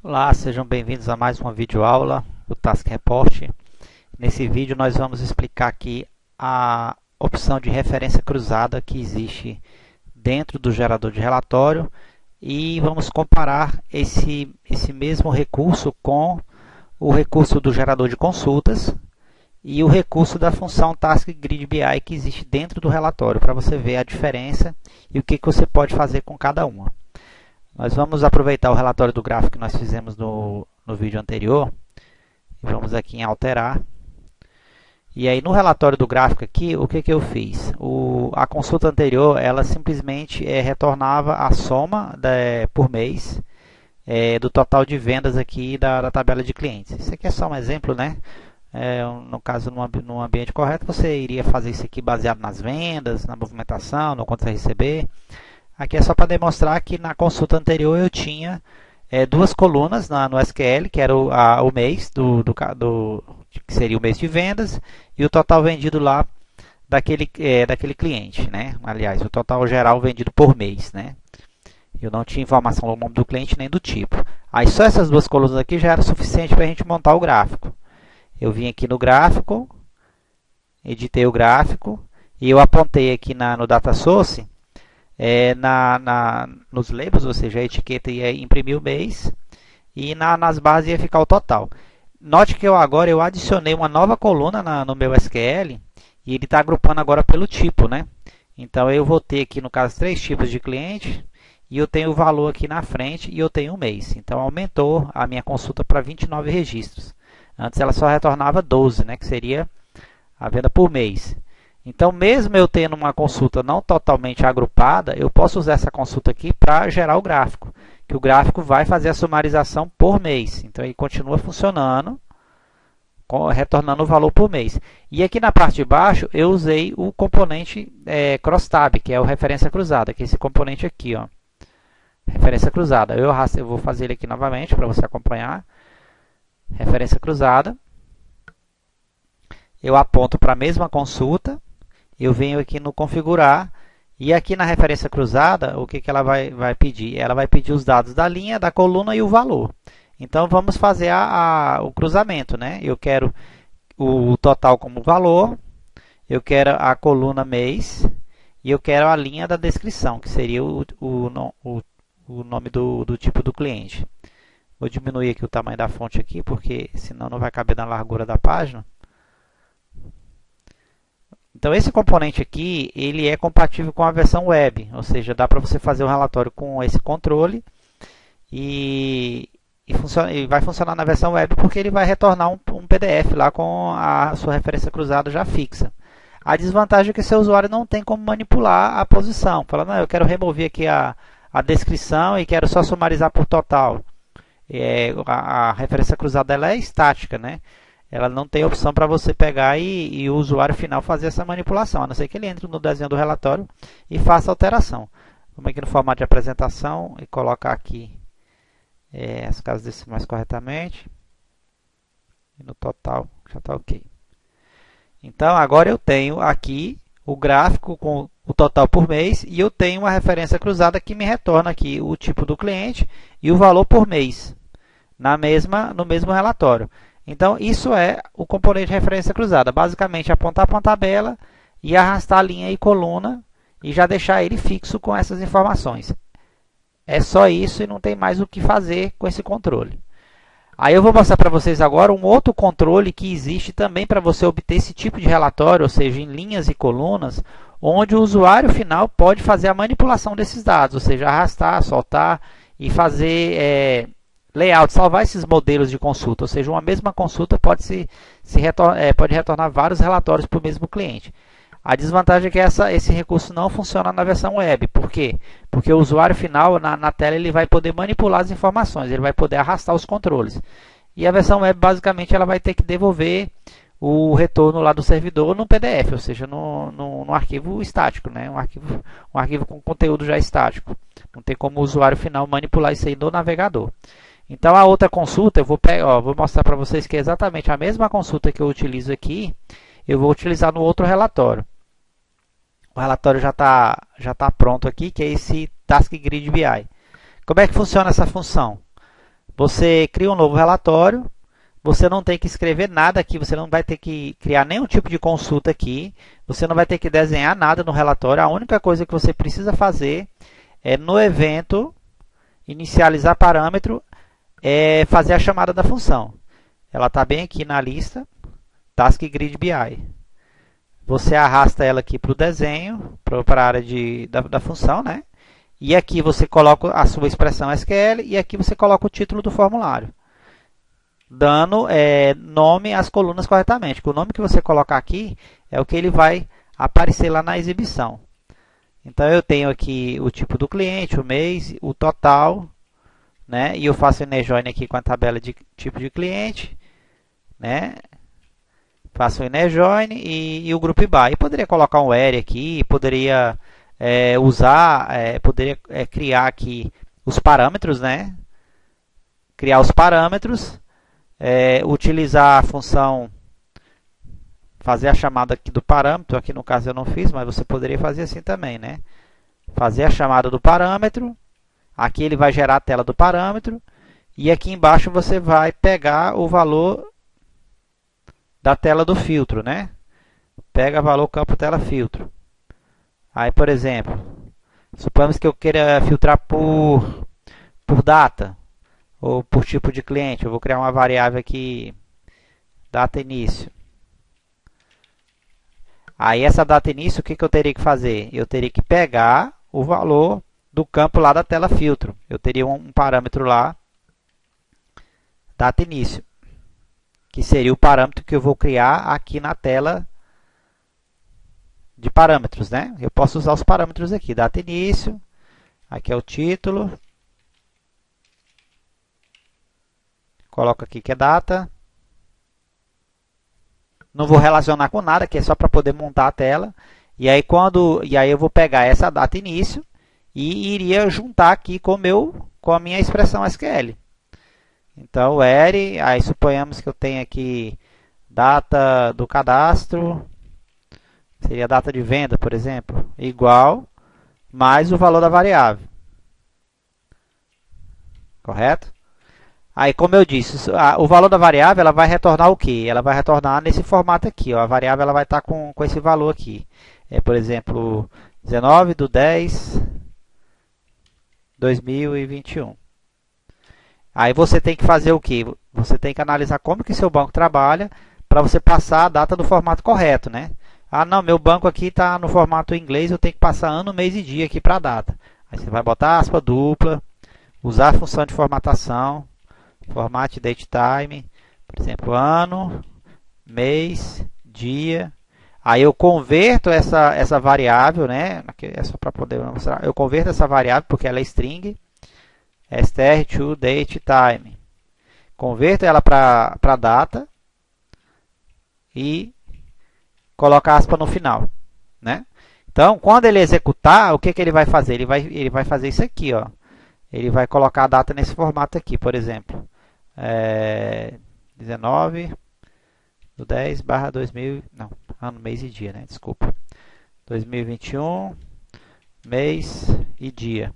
Olá, sejam bem-vindos a mais uma videoaula do Task Report. Nesse vídeo nós vamos explicar aqui a opção de referência cruzada que existe dentro do gerador de relatório e vamos comparar esse mesmo recurso com o recurso do gerador de consultas e o recurso da função Task Grid BI que existe dentro do relatório, para você ver a diferença e o que você pode fazer com cada uma. Nós vamos aproveitar o relatório do gráfico que nós fizemos no vídeo anterior e vamos aqui em alterar. E aí no relatório do gráfico aqui, o que eu fiz? A consulta anterior, ela simplesmente retornava a soma por mês do total de vendas aqui da tabela de clientes. Isso aqui é só um exemplo, né? No caso, num ambiente correto, você iria fazer isso aqui baseado nas vendas, na movimentação, no quanto você receber. Aqui é só para demonstrar que na consulta anterior eu tinha duas colunas no SQL, que era o mês, que seria o mês de vendas, e o total vendido lá daquele cliente, né? Aliás, o total geral vendido por mês, né? Eu não tinha informação do nome do cliente nem do tipo. Aí só essas duas colunas aqui já era suficiente para a gente montar o gráfico. Eu vim aqui no gráfico, editei o gráfico, e eu apontei aqui no Data Source, nos labels, ou seja, a etiqueta ia imprimir o mês e nas barras ia ficar o total. Note que agora eu adicionei uma nova coluna no meu SQL e ele está agrupando agora pelo tipo, né? Então eu vou ter aqui no caso 3 tipos de cliente e eu tenho o valor aqui na frente e eu tenho o mês. Então aumentou a minha consulta para 29 registros. Antes ela só retornava 12, né? Que seria a venda por mês. Então, mesmo eu tendo uma consulta não totalmente agrupada, eu posso usar essa consulta aqui para gerar o gráfico, que o gráfico vai fazer a sumarização por mês. Então, ele continua funcionando, retornando o valor por mês. E aqui na parte de baixo, eu usei o componente crosstab, que é o referência cruzada, que é esse componente aqui, ó, referência cruzada. Eu vou fazer ele aqui novamente para você acompanhar. Referência cruzada. Eu aponto para a mesma consulta. Eu venho aqui no configurar e aqui na referência cruzada, o que ela vai pedir? Ela vai pedir os dados da linha, da coluna e o valor. Então, vamos fazer o cruzamento, né? Eu quero o total como valor, eu quero a coluna mês e eu quero a linha da descrição, que seria o nome do tipo do cliente. Vou diminuir aqui o tamanho da fonte aqui, porque senão não vai caber na largura da página. Então, esse componente aqui, ele é compatível com a versão web, ou seja, dá para você fazer um relatório com esse controle e vai funcionar na versão web porque ele vai retornar um PDF lá com a sua referência cruzada já fixa. A desvantagem é que seu usuário não tem como manipular a posição. Fala, não, eu quero remover aqui a descrição e quero só sumarizar por total. A referência cruzada ela é estática, né? Ela não tem opção para você pegar e o usuário final fazer essa manipulação, a não ser que ele entre no desenho do relatório e faça alteração. Vamos aqui no formato de apresentação e colocar aqui as casas decimais corretamente. E no total já está ok. Então, agora eu tenho aqui o gráfico com o total por mês e eu tenho uma referência cruzada que me retorna aqui o tipo do cliente e o valor por mês no mesmo relatório. Então, isso é o componente de referência cruzada. Basicamente, apontar para uma tabela e arrastar a linha e coluna e já deixar ele fixo com essas informações. É só isso e não tem mais o que fazer com esse controle. Aí eu vou mostrar para vocês agora um outro controle que existe também para você obter esse tipo de relatório, ou seja, em linhas e colunas, onde o usuário final pode fazer a manipulação desses dados, ou seja, arrastar, soltar e fazer layout, salvar esses modelos de consulta, ou seja, uma mesma consulta pode retornar vários relatórios para o mesmo cliente. A desvantagem é que esse recurso não funciona na versão web. Por quê? Porque o usuário final, na tela, ele vai poder manipular as informações, ele vai poder arrastar os controles. E a versão web, basicamente, ela vai ter que devolver o retorno lá do servidor no PDF, ou seja, no arquivo estático, né? um arquivo com conteúdo já estático. Não tem como o usuário final manipular isso aí no navegador. Então, a outra consulta, eu vou mostrar para vocês que é exatamente a mesma consulta que eu utilizo aqui, eu vou utilizar no outro relatório. O relatório já tá pronto aqui, que é esse Task Grid BI. Como é que funciona essa função? Você cria um novo relatório. Você não tem que escrever nada aqui, você não vai ter que criar nenhum tipo de consulta aqui, você não vai ter que desenhar nada no relatório. A única coisa que você precisa fazer é no evento inicializar parâmetro, é fazer a chamada da função. Ela está bem aqui na lista, Task Grid BI. Você arrasta ela aqui para o desenho, para a área da função, né? E aqui você coloca a sua expressão SQL e aqui você coloca o título do formulário, dando nome às colunas corretamente. O nome que você colocar aqui é o que ele vai aparecer lá na exibição. Então eu tenho aqui o tipo do cliente, o mês, o total, né? E eu faço o join aqui com a tabela de tipo de cliente, né? Faço o join e o group by. E poderia colocar um where aqui, poderia criar aqui os parâmetros, né? Criar os parâmetros, utilizar a função, fazer a chamada aqui do parâmetro. Aqui no caso eu não fiz, mas você poderia fazer assim também, né? Fazer a chamada do parâmetro. Aqui ele vai gerar a tela do parâmetro. E aqui embaixo você vai pegar o valor da tela do filtro, né? Pega valor campo tela filtro. Aí, por exemplo, suponhamos que eu queira filtrar por data ou por tipo de cliente. Eu vou criar uma variável aqui, data início. Aí essa data início, o que eu teria que fazer? Eu teria que pegar o valor do campo lá da tela filtro. Eu teria um parâmetro lá, data início, que seria o parâmetro que eu vou criar aqui na tela de parâmetros, né? Eu posso usar os parâmetros aqui, data início, aqui é o título, coloco aqui que é data. Não vou relacionar com nada, que é só para poder montar a tela. E aí eu vou pegar essa data início e iria juntar aqui com a minha expressão SQL. Então, where, aí suponhamos que eu tenho aqui data do cadastro, seria data de venda, por exemplo, igual, mais o valor da variável. Correto? Aí, como eu disse, o valor da variável ela vai retornar o quê? Ela vai retornar nesse formato aqui. Ó. A variável ela vai estar com esse valor aqui. Por exemplo, 19 de 10 de 2021. Aí você tem que fazer o quê? Você tem que analisar como que seu banco trabalha para você passar a data no formato correto, né? Ah, não, meu banco aqui está no formato inglês, eu tenho que passar ano, mês e dia aqui para a data. Aí você vai botar aspa dupla, usar a função de formatação, format date time, por exemplo, ano, mês, dia. Aí eu converto essa variável, né? É só para poder mostrar. Eu converto essa variável porque ela é string, str to date time. Converto ela para data e coloco aspa no final, né? Então, quando ele executar, o que ele vai fazer? Ele vai fazer isso aqui, ó. Ele vai colocar a data nesse formato aqui, por exemplo. 19 do 10 barra 2000, não, ano, mês e dia, né? Desculpa. 2021, mês e dia.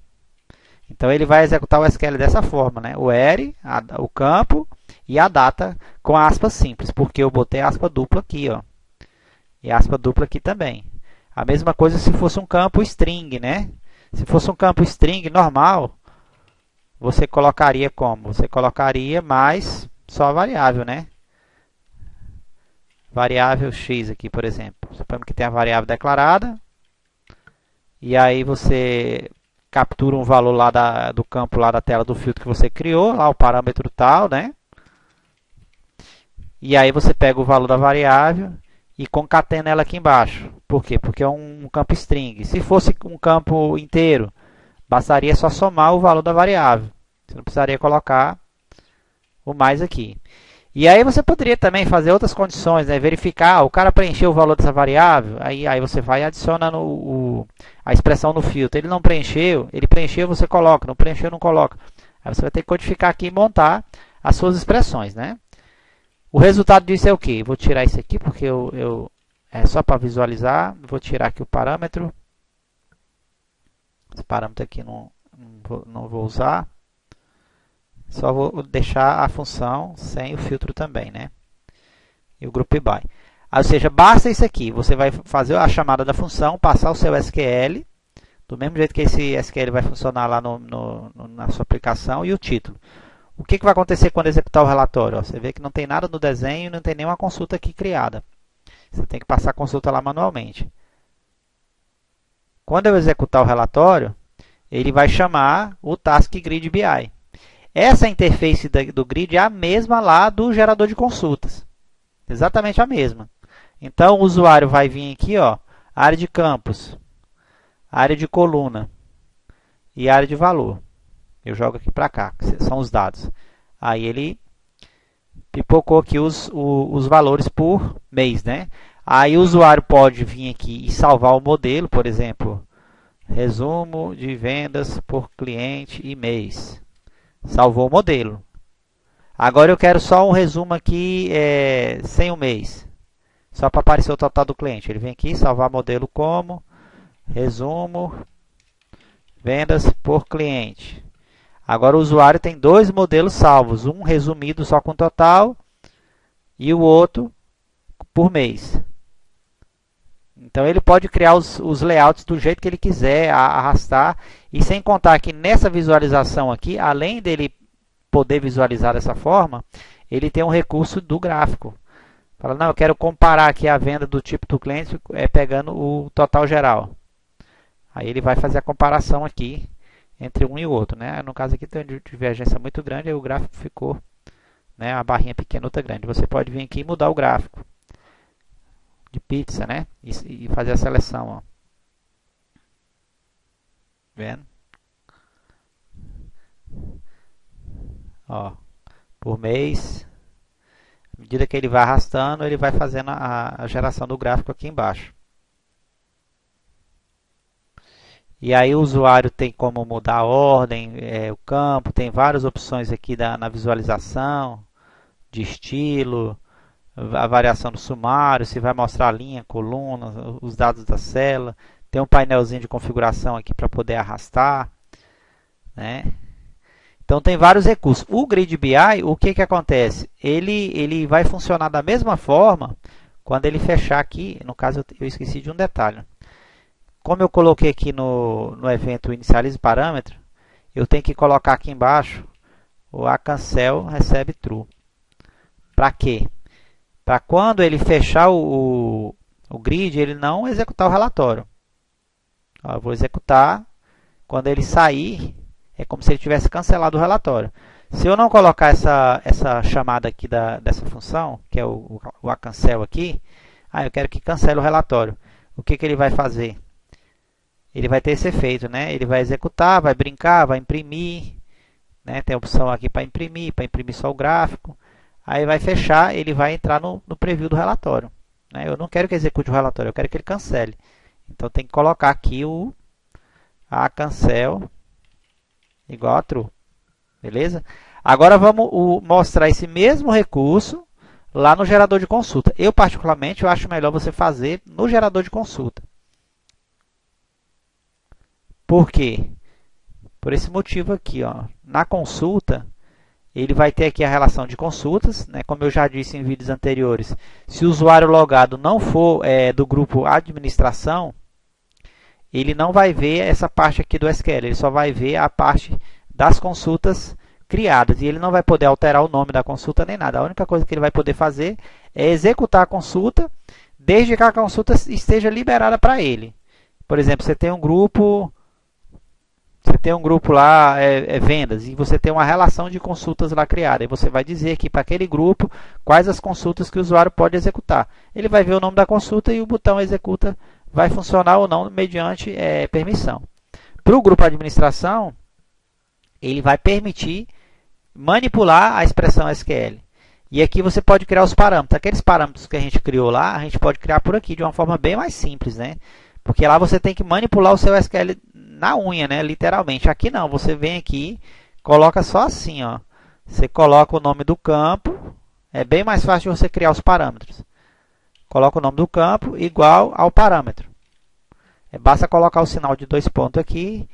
Então ele vai executar o SQL dessa forma, né? O where, o campo e a data com aspas simples, porque eu botei aspa dupla aqui, ó. E aspa dupla aqui também. A mesma coisa se fosse um campo string, né? Se fosse um campo string normal, você colocaria como? Você colocaria mais só a variável, né? Variável x aqui, por exemplo. Suponhamos que tem a variável declarada. E aí você captura um valor lá do campo lá da tela do filtro que você criou, lá o parâmetro tal, né? E aí você pega o valor da variável e concatena ela aqui embaixo. Por quê? Porque é um campo string. Se fosse um campo inteiro, bastaria só somar o valor da variável. Você não precisaria colocar o mais aqui. E aí você poderia também fazer outras condições, né? Verificar, o cara preencheu o valor dessa variável, aí você vai e adiciona a expressão no filtro. Ele não preencheu, ele preencheu, você coloca, não preencheu, não coloca. Aí você vai ter que codificar aqui e montar as suas expressões, né? O resultado disso é o quê? Vou tirar isso aqui porque é só para visualizar. Vou tirar aqui o parâmetro. Esse parâmetro aqui não vou usar. Só vou deixar a função sem o filtro também, né? E o group by. Ou seja, basta isso aqui. Você vai fazer a chamada da função, passar o seu SQL, do mesmo jeito que esse SQL vai funcionar lá na sua aplicação, e o título. O que vai acontecer quando executar o relatório? Você vê que não tem nada no desenho, não tem nenhuma consulta aqui criada. Você tem que passar a consulta lá manualmente. Quando eu executar o relatório, ele vai chamar o Task Grid BI. Essa interface do grid é a mesma lá do gerador de consultas. Exatamente a mesma. Então, o usuário vai vir aqui, ó, área de campos, área de coluna e área de valor. Eu jogo aqui para cá, que são os dados. Aí ele pipocou aqui os valores por mês, né? Aí o usuário pode vir aqui e salvar o modelo, por exemplo, resumo de vendas por cliente e mês. Salvou o modelo. Agora eu quero só um resumo aqui sem o mês. Só para aparecer o total do cliente. Ele vem aqui, salvar modelo como resumo vendas por cliente. Agora o usuário tem dois modelos salvos. Um resumido só com total e o outro por mês. Então ele pode criar os layouts do jeito que ele quiser, arrastar. E sem contar que nessa visualização aqui, além dele poder visualizar dessa forma, ele tem um recurso do gráfico. Fala, não, eu quero comparar aqui a venda do tipo do cliente pegando o total geral. Aí ele vai fazer a comparação aqui entre um e o outro, né? No caso aqui tem uma divergência muito grande, aí o gráfico ficou, né, a barrinha pequena, outra grande. Você pode vir aqui e mudar o gráfico de pizza, né? E fazer a seleção, ó. Vendo? Ó, por mês. À medida que ele vai arrastando, ele vai fazendo a geração do gráfico aqui embaixo. E aí o usuário tem como mudar a ordem, o campo, tem várias opções aqui na visualização, de estilo, a variação do sumário, se vai mostrar a linha, coluna, os dados da célula. Tem um painelzinho de configuração aqui para poder arrastar, né? Então tem vários recursos. O Grid BI, o que acontece? Ele vai funcionar da mesma forma quando ele fechar aqui. No caso eu esqueci de um detalhe. Como eu coloquei aqui no evento inicialize parâmetro, eu tenho que colocar aqui embaixo o a cancel recebe true. Para quê? Para quando ele fechar o grid, ele não executar o relatório. Ó, eu vou executar. Quando ele sair, é como se ele tivesse cancelado o relatório. Se eu não colocar essa chamada aqui dessa função, que é o acancel aqui, eu quero que cancele o relatório. O que ele vai fazer? Ele vai ter esse efeito, né? Ele vai executar, vai brincar, vai imprimir, né? Tem a opção aqui para imprimir só o gráfico. Aí vai fechar, ele vai entrar no preview do relatório, né? Eu não quero que execute o relatório, eu quero que ele cancele. Então tem que colocar aqui a cancel igual a true, beleza? Agora vamos mostrar esse mesmo recurso lá no gerador de consulta. Eu particularmente eu acho melhor você fazer no gerador de consulta. Por quê? Por esse motivo aqui, ó. Na consulta, ele vai ter aqui a relação de consultas, né? Como eu já disse em vídeos anteriores, se o usuário logado não for do grupo administração, ele não vai ver essa parte aqui do SQL, ele só vai ver a parte das consultas criadas, e ele não vai poder alterar o nome da consulta nem nada. A única coisa que ele vai poder fazer é executar a consulta, desde que a consulta esteja liberada para ele. Por exemplo, você tem um grupo lá, vendas, e você tem uma relação de consultas lá criada. E você vai dizer aqui para aquele grupo quais as consultas que o usuário pode executar. Ele vai ver o nome da consulta e o botão executa vai funcionar ou não mediante permissão. Para o grupo administração, ele vai permitir manipular a expressão SQL. E aqui você pode criar os parâmetros. Aqueles parâmetros que a gente criou lá, a gente pode criar por aqui de uma forma bem mais simples, né? Porque lá você tem que manipular o seu SQL na unha, né? Literalmente. Aqui não, você vem aqui, coloca só assim, ó. Você coloca o nome do campo, é bem mais fácil de você criar os parâmetros. Coloca o nome do campo igual ao parâmetro. Basta colocar o sinal de 2 pontos aqui,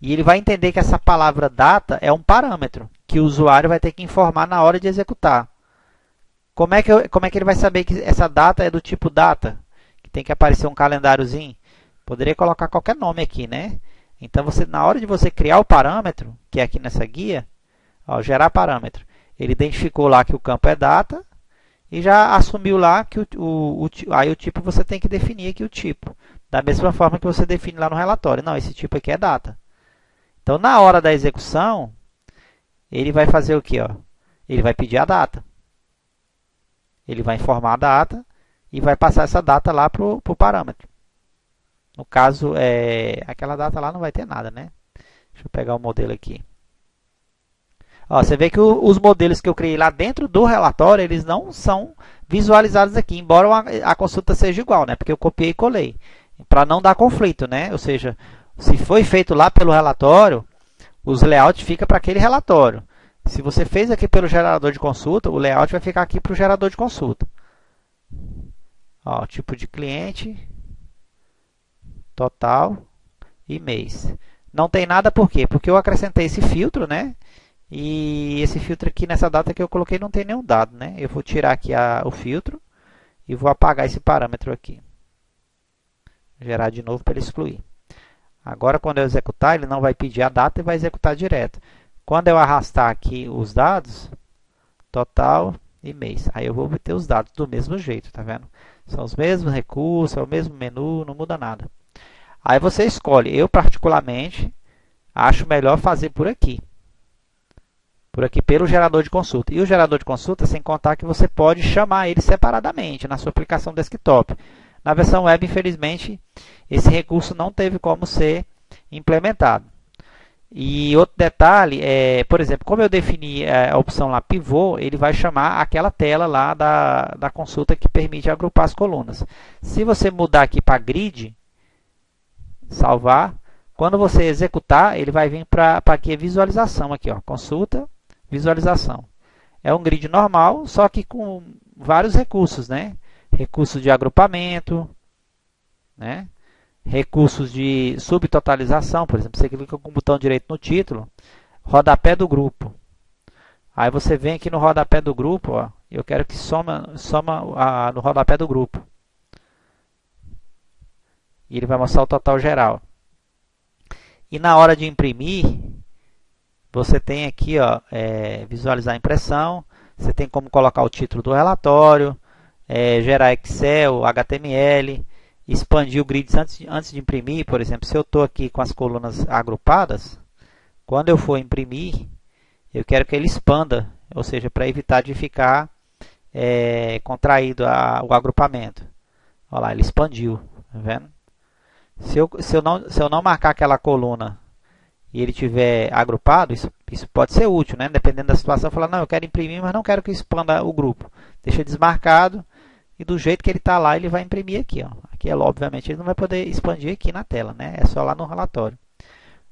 e ele vai entender que essa palavra data é um parâmetro, que o usuário vai ter que informar na hora de executar. Como é que ele vai saber que essa data é do tipo data? Que tem que aparecer um calendáriozinho? Poderia colocar qualquer nome aqui, né? Então, na hora de você criar o parâmetro, que é aqui nessa guia, ó, gerar parâmetro, ele identificou lá que o campo é data e já assumiu lá que aí o tipo você tem que definir aqui o tipo. Da mesma forma que você define lá no relatório. Não, esse tipo aqui é data. Então, na hora da execução, ele vai fazer o quê? Ó? Ele vai pedir a data. Ele vai informar a data e vai passar essa data lá para o parâmetro. No caso, aquela data lá não vai ter nada, né? Deixa eu pegar o modelo aqui. Ó, você vê que os modelos que eu criei lá dentro do relatório, eles não são visualizados aqui, embora a consulta seja igual, né? Porque eu copiei e colei, para não dar conflito, né? Ou seja, se foi feito lá pelo relatório, os layouts ficam para aquele relatório. Se você fez aqui pelo gerador de consulta, o layout vai ficar aqui para o gerador de consulta. Ó, tipo de cliente, total e mês. Não tem nada por quê? Porque eu acrescentei esse filtro, né? E esse filtro aqui nessa data que eu coloquei não tem nenhum dado, né? Eu vou tirar aqui o filtro e vou apagar esse parâmetro aqui. Gerar de novo para ele excluir. Agora, quando eu executar, ele não vai pedir a data e vai executar direto. Quando eu arrastar aqui os dados, total e mês, aí eu vou obter os dados do mesmo jeito, tá vendo? São os mesmos recursos, é o mesmo menu, não muda nada. Aí você escolhe. Eu, particularmente, acho melhor fazer por aqui. Por aqui, pelo gerador de consulta. E o gerador de consulta, sem contar que você pode chamar ele separadamente na sua aplicação desktop. Na versão web, infelizmente, esse recurso não teve como ser implementado. E outro detalhe, por exemplo, como eu defini a opção lá pivô, ele vai chamar aquela tela lá da consulta que permite agrupar as colunas. Se você mudar aqui para grid, salvar, quando você executar, ele vai vir para aqui visualização, aqui, ó, consulta, visualização. É um grid normal, só que com vários recursos, né? Recursos de agrupamento, né? Recursos de subtotalização, por exemplo, você clica com o botão direito no título, rodapé do grupo. Aí você vem aqui no rodapé do grupo, ó, eu quero que soma no rodapé do grupo. E ele vai mostrar o total geral. E na hora de imprimir, você tem aqui, ó, visualizar a impressão, você tem como colocar o título do relatório, gerar Excel, HTML, expandir o grid antes de imprimir. Por exemplo, se eu estou aqui com as colunas agrupadas, quando eu for imprimir, eu quero que ele expanda, ou seja, para evitar de ficar contraído o agrupamento. Olha lá, ele expandiu, tá vendo? Se eu não marcar aquela coluna e ele tiver agrupado, isso pode ser útil, né? Dependendo da situação, falar, não, eu quero imprimir, mas não quero que expanda o grupo. Deixa desmarcado e do jeito que ele está lá, ele vai imprimir aqui, ó. Aqui, obviamente, ele não vai poder expandir aqui na tela, né? É só lá no relatório.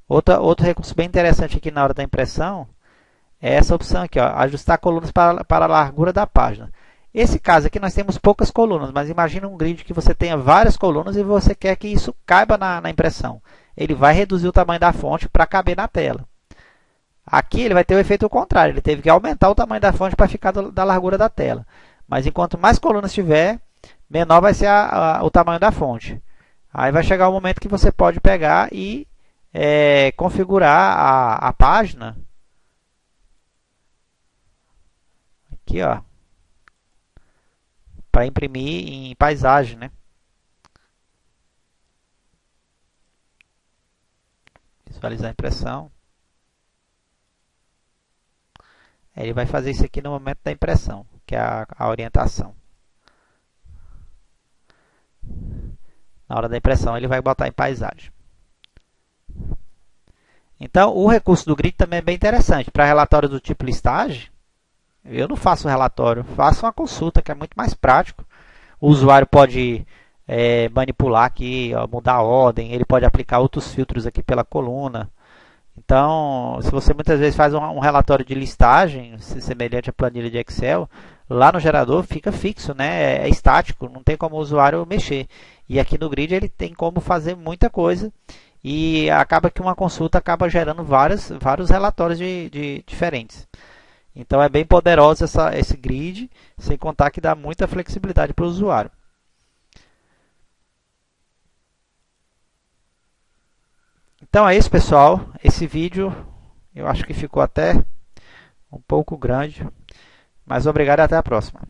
Outro recurso bem interessante aqui na hora da impressão é essa opção aqui, ó, ajustar colunas para a largura da página. Esse caso aqui nós temos poucas colunas, mas imagina um grid que você tenha várias colunas e você quer que isso caiba na impressão. Ele vai reduzir o tamanho da fonte para caber na tela. Aqui ele vai ter o efeito contrário, ele teve que aumentar o tamanho da fonte para ficar da largura da tela. Mas enquanto mais colunas tiver, menor vai ser o tamanho da fonte. Aí vai chegar o momento que você pode pegar e configurar a página. Aqui, ó. Para imprimir em paisagem, né? Visualizar a impressão. Ele vai fazer isso aqui no momento da impressão, que é a orientação. Na hora da impressão, ele vai botar em paisagem. Então, o recurso do grid também é bem interessante. Para relatório do tipo listagem, eu não faço um relatório, faço uma consulta, que é muito mais prático. O usuário pode manipular aqui, ó, mudar a ordem, ele pode aplicar outros filtros aqui pela coluna. Então, se você muitas vezes faz um relatório de listagem, semelhante à planilha de Excel, lá no gerador fica fixo, né? É estático, não tem como o usuário mexer. E aqui no grid ele tem como fazer muita coisa e acaba que uma consulta acaba gerando vários relatórios diferentes. Então é bem poderoso esse grid, sem contar que dá muita flexibilidade para o usuário. Então é isso, pessoal. Esse vídeo eu acho que ficou até um pouco grande, mas obrigado e até a próxima.